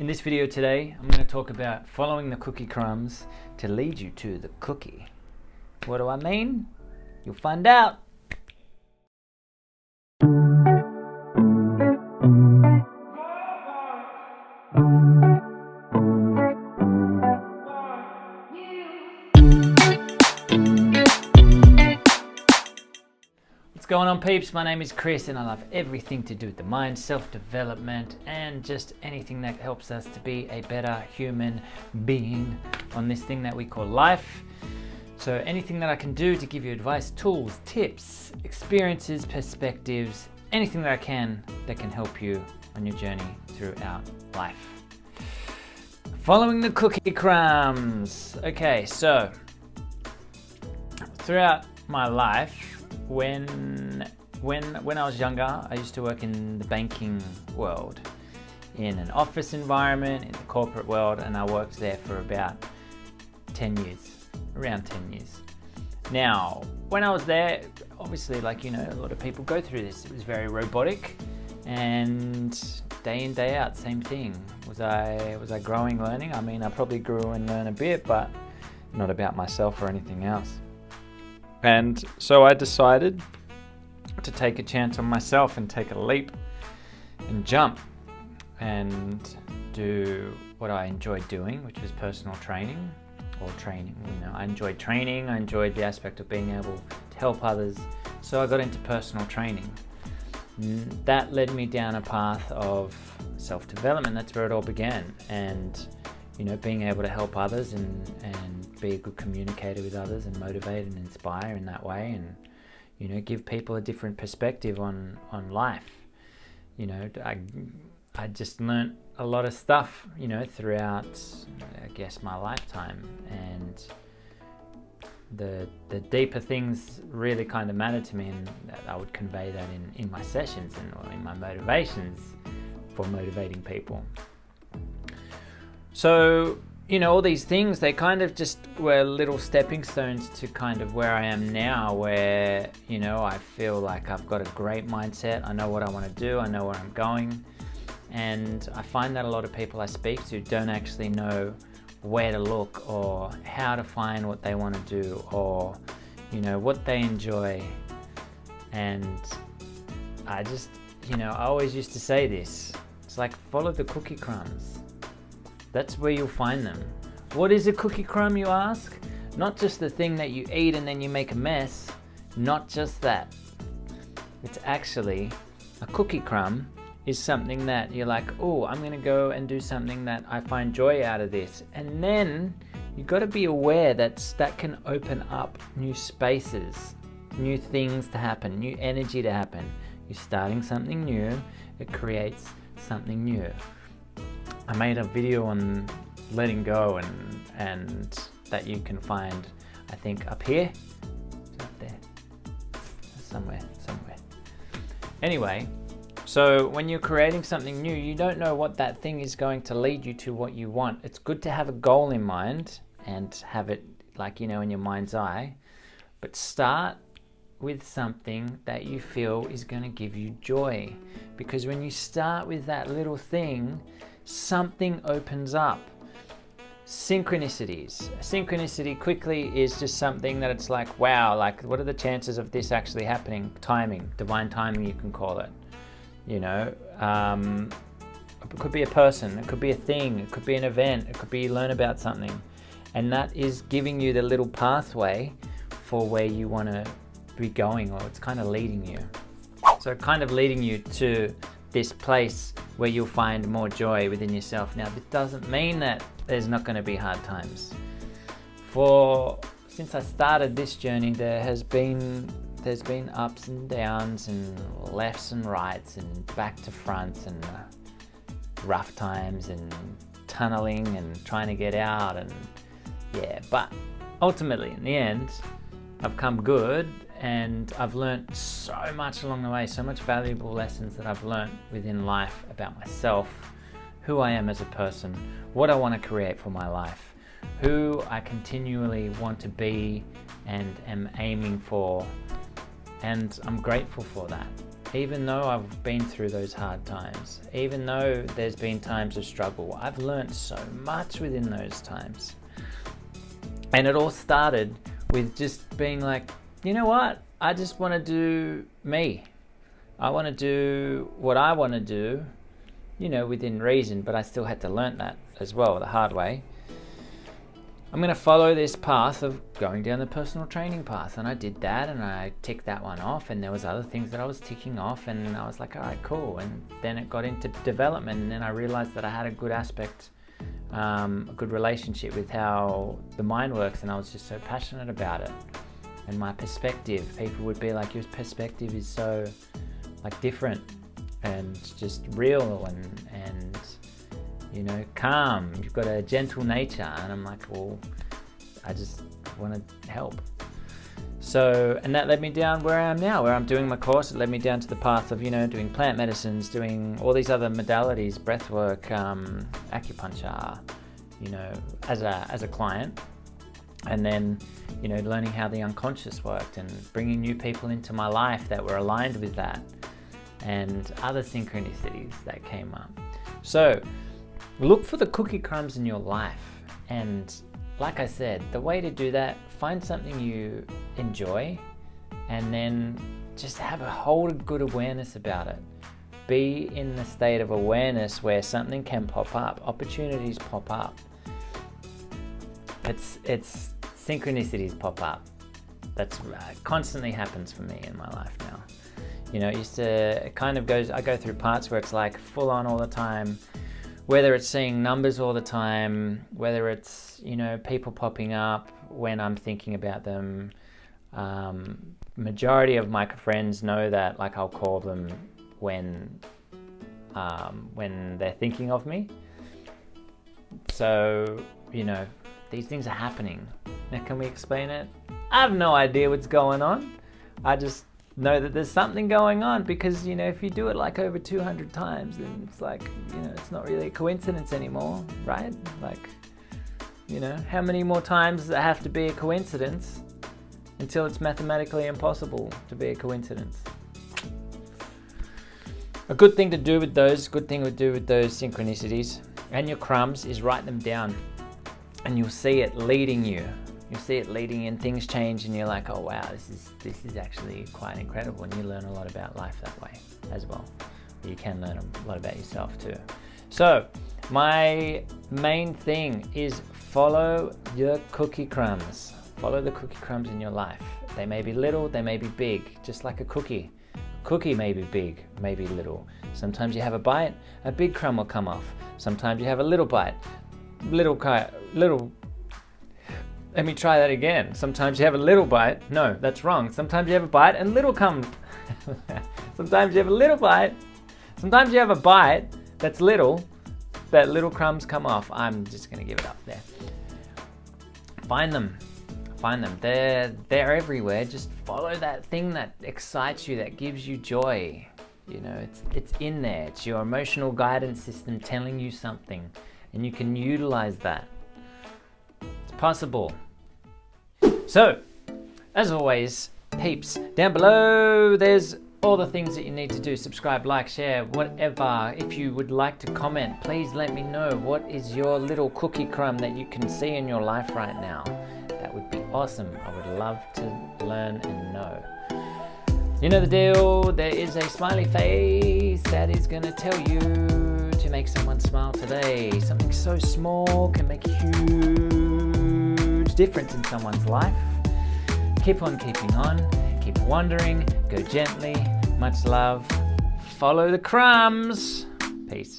In this video today, I'm going to talk about following the cookie crumbs to lead you to the cookie. What do I mean? You'll find out. What's going on, peeps? My name is Chris and I love everything to do with the mind, self-development, and just anything that helps us to be a better human being on this thing that we call life. So anything that I can do to give you advice, tools, tips, experiences, perspectives, anything that I can that can help you on your journey throughout life. Following the cookie crumbs. Okay, so throughout my life, when I was younger, I used to work in the banking world, in an office environment, in the corporate world, and I worked there for about 10 years, around 10 years. Now, when I was there, obviously, like, you know, a lot of people go through this. It was very robotic, and day in, day out, same thing. Was I growing, learning? I mean, I probably grew and learned a bit, but not about myself or anything else. And so I decided to take a chance on myself and take a leap and jump and do what I enjoyed doing, which was personal training or training. You know, I enjoyed training. I enjoyed the aspect of being able to help others. So I got into personal training. That led me down a path of self-development. That's where it all began. And, you know, being able to help others and be a good communicator with others and motivate and inspire in that way, and, you know, give people a different perspective on life. You know, I just learnt a lot of stuff, you know, throughout, I guess, my lifetime, and the deeper things really kind of mattered to me, and I would convey that in my sessions and in my motivations for motivating people. So, you know, all these things, they kind of just were little stepping stones to kind of where I am now, where, you know, I feel like I've got a great mindset. I know what I want to do. I know where I'm going. And I find that a lot of people I speak to don't actually know where to look or how to find what they want to do, or, you know, what they enjoy. And I just, you know, I always used to say this. It's like, follow the cookie crumbs. That's where you'll find them. What is a cookie crumb, you ask? Not just the thing that you eat and then you make a mess. Not just that. It's actually, a cookie crumb is something that you're like, oh, I'm gonna go and do something that I find joy out of this. And then you gotta be aware that can open up new spaces, new things to happen, new energy to happen. You're starting something new, it creates something new. I made a video on letting go and that you can find, I think, up here. It's up there. Somewhere. Anyway, so when you're creating something new, you don't know what that thing is going to lead you to what you want. It's good to have a goal in mind and have it, like, you know, in your mind's eye, but start with something that you feel is going to give you joy. Because when you start with that little thing, something opens up. Synchronicities. A synchronicity quickly is just something that it's like, wow, like, what are the chances of this actually happening? Timing, divine timing, you can call it. You know, it could be a person, it could be a thing, it could be an event, it could be you learn about something. And that is giving you the little pathway for where you want to be going, or it's kind of leading you. So kind of leading you to this place where you'll find more joy within yourself. Now, that doesn't mean that there's not going to be hard times. Since I started this journey, there's been ups and downs and lefts and rights and back to fronts and rough times and tunneling and trying to get out, and yeah, but ultimately in the end, I've come good. And I've learned so much along the way, so much valuable lessons that I've learned within life about myself, who I am as a person, what I want to create for my life, who I continually want to be and am aiming for. And I'm grateful for that. even though I've been through those hard times, even though there's been times of struggle, I've learned so much within those times. And it all started with just being like, you know what? I just want to do me. I want to do what I want to do, you know, within reason, but I still had to learn that as well, the hard way. I'm going to follow this path of going down the personal training path. And I did that, and I ticked that one off, and there was other things that I was ticking off, and I was like, all right, cool. And then it got into development, and then I realized that I had a good aspect, a good relationship with how the mind works, and I was just so passionate about it. And my perspective, people would be like, your perspective is so like different and just real and you know, calm. You've got a gentle nature. And I'm like, well, I just want to help. So, and that led me down where I am now, where I'm doing my course. It led me down to the path of, you know, doing plant medicines, doing all these other modalities, breath work, acupuncture, you know, as a client. And then, you know, learning how the unconscious worked and bringing new people into my life that were aligned with that, and other synchronicities that came up. So look for the cookie crumbs in your life. And like I said, the way to do that, find something you enjoy and then just have a whole good awareness about it. Be in the state of awareness where something can pop up, opportunities pop up. It's synchronicities pop up. That's constantly happens for me in my life now. You know, it kind of goes, I go through parts where it's like full on all the time, whether it's seeing numbers all the time, whether it's, you know, people popping up when I'm thinking about them. Majority of my friends know that, like, I'll call them when they're thinking of me. So, you know, these things are happening. Now, can we explain it? I have no idea what's going on. I just know that there's something going on, because, you know, if you do it like over 200 times, then it's like, you know, it's not really a coincidence anymore, right? Like, you know, how many more times does it have to be a coincidence until it's mathematically impossible to be a coincidence? A good thing to do with those synchronicities and your crumbs is write them down, and you'll see it leading you. You'll see it leading in, things change, and you're like, oh wow, this is actually quite incredible, and you learn a lot about life that way as well. You can learn a lot about yourself too. So my main thing is follow your cookie crumbs. Follow the cookie crumbs in your life. They may be little, they may be big, just like a cookie. A cookie may be big, may be little. Sometimes you have a bite, a big crumb will come off. Sometimes you have a little bite, let me try that again. Sometimes you have a little bite. No, that's wrong. Sometimes you have a bite and little comes. Sometimes you have a little bite. Sometimes you have a bite that's little, that little crumbs come off. I'm just going to give it up there. Find them. They're everywhere. Just follow that thing that excites you, that gives you joy. You know, it's in there. It's your emotional guidance system telling you something, and you can utilize that. Possible. So, as always, peeps, down below there's all the things that you need to do. Subscribe, like, share, whatever. If you would like to comment, please let me know what is your little cookie crumb that you can see in your life right now. That would be awesome. I would love to learn and know. You know the deal. There is a smiley face that is going to tell you to make someone smile today. Something so small can make a huge difference in someone's life. Keep on keeping on, keep wondering, go gently, much love, follow the crumbs. Peace.